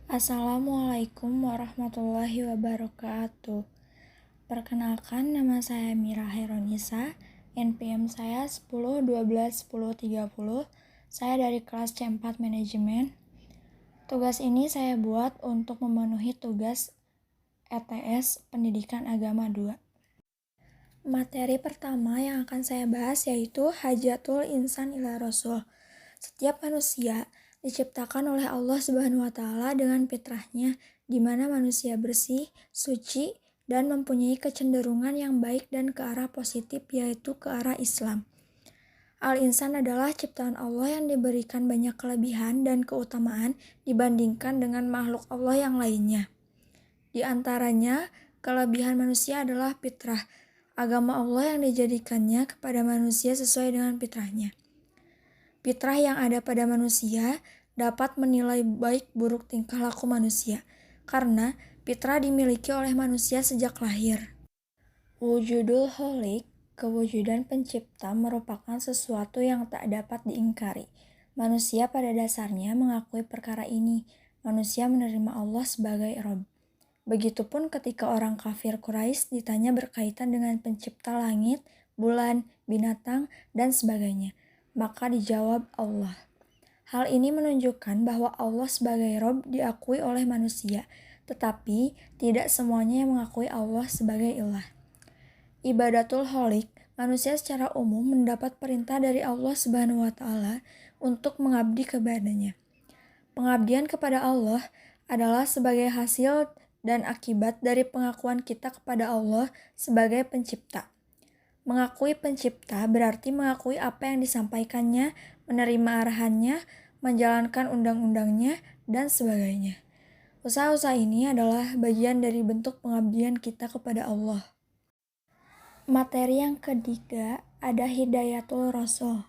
Assalamualaikum warahmatullahi wabarakatuh. Perkenalkan, nama saya Mira Heronisa. NPM saya 10 12 10 30. Saya dari kelas C4 Manajemen. Tugas ini saya buat untuk memenuhi tugas ETS Pendidikan Agama 2. Materi pertama yang akan saya bahas yaitu Hajatul Insan ila Rasul. Setiap manusia diciptakan oleh Allah Subhanahu wa Ta'ala dengan fitrahnya, di mana manusia bersih, suci, dan mempunyai kecenderungan yang baik dan ke arah positif, yaitu ke arah Islam. Al-Insan adalah ciptaan Allah yang diberikan banyak kelebihan dan keutamaan dibandingkan dengan makhluk Allah yang lainnya. Di antaranya, kelebihan manusia adalah fitrah, agama Allah yang dijadikannya kepada manusia sesuai dengan fitrahnya. Fitrah yang ada pada manusia dapat menilai baik buruk tingkah laku manusia, karena fitrah dimiliki oleh manusia sejak lahir. Wujudul Khaliq, kewujudan pencipta, merupakan sesuatu yang tak dapat diingkari. Manusia pada dasarnya mengakui perkara ini. Manusia menerima Allah sebagai Rabb. Begitupun ketika orang kafir Quraisy ditanya berkaitan dengan pencipta langit, bulan, binatang, dan sebagainya, maka dijawab Allah. Hal ini menunjukkan bahwa Allah sebagai Rabb diakui oleh manusia, tetapi tidak semuanya yang mengakui Allah sebagai ilah. Ibadatul Khaliq, manusia secara umum mendapat perintah dari Allah Subhanahu wa Ta'ala untuk mengabdi kepadanya. Pengabdian kepada Allah adalah sebagai hasil dan akibat dari pengakuan kita kepada Allah sebagai pencipta. Mengakui pencipta berarti mengakui apa yang disampaikannya, menerima arahannya, menjalankan undang-undangnya, dan sebagainya. Usaha-usaha ini adalah bagian dari bentuk pengabdian kita kepada Allah. Materi yang ketiga ada Hidayatul Rasul.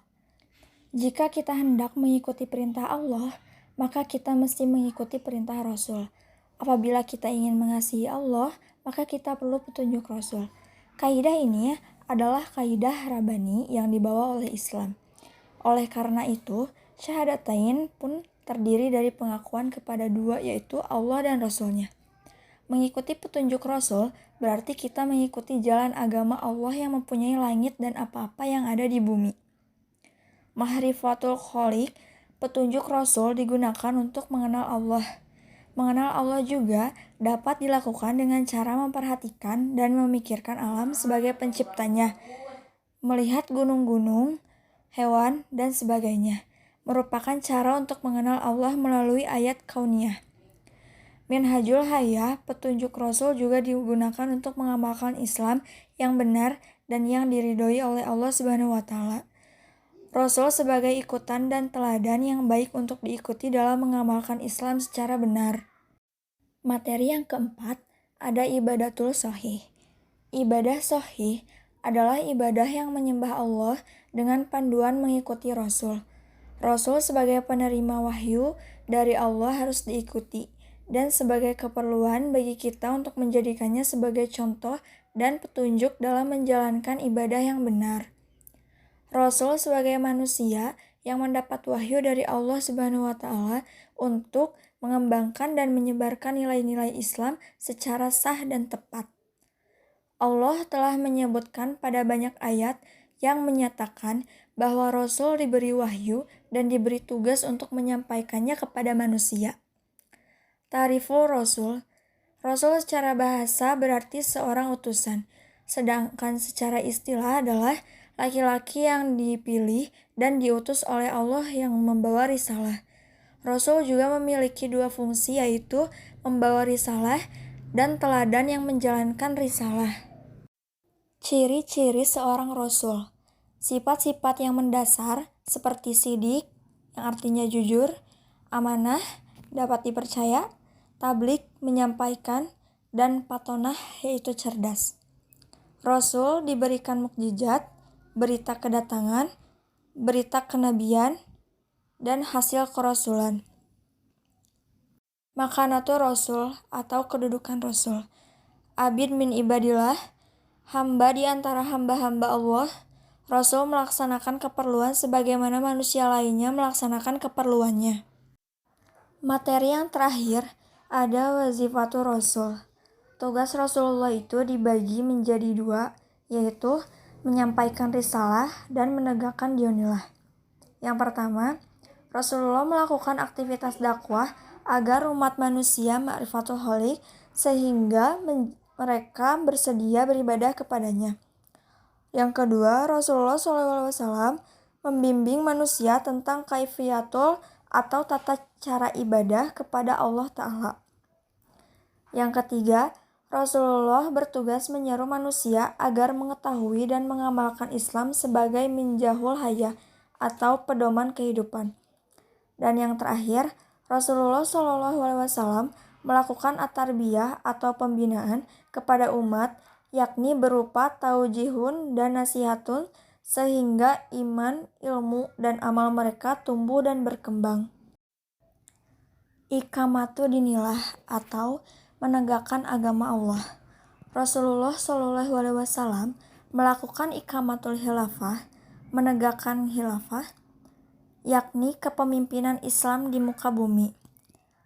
Jika kita hendak mengikuti perintah Allah, maka kita mesti mengikuti perintah Rasul. Apabila kita ingin mengasihi Allah, maka kita perlu petunjuk Rasul. Kaidah ini adalah kaidah Rabbani yang dibawa oleh Islam. Oleh karena itu, syahadatain pun terdiri dari pengakuan kepada dua, yaitu Allah dan Rasulnya. Mengikuti petunjuk Rasul berarti kita mengikuti jalan agama Allah yang mempunyai langit dan apa-apa yang ada di bumi. Mahrifatul Khaliq, petunjuk Rasul digunakan untuk mengenal Allah. Mengenal Allah juga dapat dilakukan dengan cara memperhatikan dan memikirkan alam sebagai penciptanya. Melihat gunung-gunung, hewan, dan sebagainya merupakan cara untuk mengenal Allah melalui ayat kauniyah. Minhajul Hayah, petunjuk Rasul juga digunakan untuk mengamalkan Islam yang benar dan yang diridhoi oleh Allah Subhanahu wa Ta'ala. Rasul sebagai ikutan dan teladan yang baik untuk diikuti dalam mengamalkan Islam secara benar. Materi yang keempat ada ibadatul shahih. Ibadah shahih adalah ibadah yang menyembah Allah dengan panduan mengikuti Rasul. Rasul sebagai penerima wahyu dari Allah harus diikuti, dan sebagai keperluan bagi kita untuk menjadikannya sebagai contoh dan petunjuk dalam menjalankan ibadah yang benar. Rasul sebagai manusia yang mendapat wahyu dari Allah Subhanahu wa Ta'ala untuk mengembangkan dan menyebarkan nilai-nilai Islam secara sah dan tepat. Allah telah menyebutkan pada banyak ayat yang menyatakan bahwa Rasul diberi wahyu dan diberi tugas untuk menyampaikannya kepada manusia. Ta'riful Rasul. Rasul secara bahasa berarti seorang utusan, sedangkan secara istilah adalah laki-laki yang dipilih dan diutus oleh Allah yang membawa risalah. Rasul juga memiliki dua fungsi, yaitu membawa risalah dan teladan yang menjalankan risalah. Ciri-ciri seorang Rasul. Sifat-sifat yang mendasar seperti sidik, yang artinya jujur, amanah, dapat dipercaya, tabligh, menyampaikan, dan patonah, yaitu cerdas. Rasul diberikan mukjizat, berita kedatangan, berita kenabian, dan hasil kerasulan. Makanatul Rasul atau kedudukan Rasul. Abid min ibadillah, hamba di antara hamba-hamba Allah. Rasul melaksanakan keperluan sebagaimana manusia lainnya melaksanakan keperluannya. Materi yang terakhir Ada wazifatul Rasul. Tugas Rasulullah itu dibagi menjadi dua, yaitu menyampaikan risalah dan menegakkan dinilah. Yang pertama, Rasulullah melakukan aktivitas dakwah agar umat manusia ma'rifatul Khaliq sehingga mereka bersedia beribadah kepadanya. Yang kedua, Rasulullah SAW membimbing manusia tentang kaifiyatul atau tata cara ibadah kepada Allah Ta'ala. Yang ketiga, Rasulullah bertugas menyeru manusia agar mengetahui dan mengamalkan Islam sebagai minjahul hayah atau pedoman kehidupan. Dan yang terakhir, Rasulullah SAW melakukan at-tarbiyah atau pembinaan kepada umat, yakni berupa taujihun dan nasihatun, sehingga iman, ilmu, dan amal mereka tumbuh dan berkembang. Iqamatu dinillah atau menegakkan agama Allah. Rasulullah SAW melakukan iqamatul khilafah, menegakkan khilafah, yakni kepemimpinan Islam di muka bumi.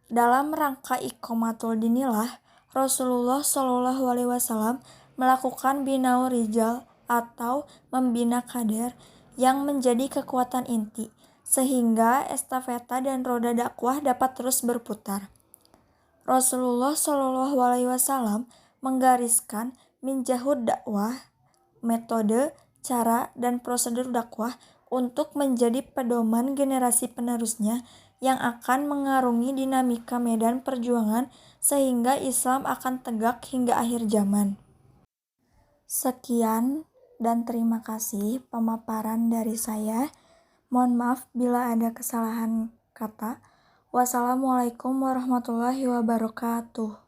Dalam rangka iqamatul dinillah, Rasulullah SAW melakukan binau rijal atau membina kader yang menjadi kekuatan inti, sehingga estafeta dan roda dakwah dapat terus berputar. Rasulullah SAW menggariskan minjahud dakwah, metode, cara, dan prosedur dakwah untuk menjadi pedoman generasi penerusnya yang akan mengarungi dinamika medan perjuangan sehingga Islam akan tegak hingga akhir zaman. Sekian dan terima kasih pemaparan dari saya. Mohon maaf bila ada kesalahan kata. Wassalamualaikum warahmatullahi wabarakatuh.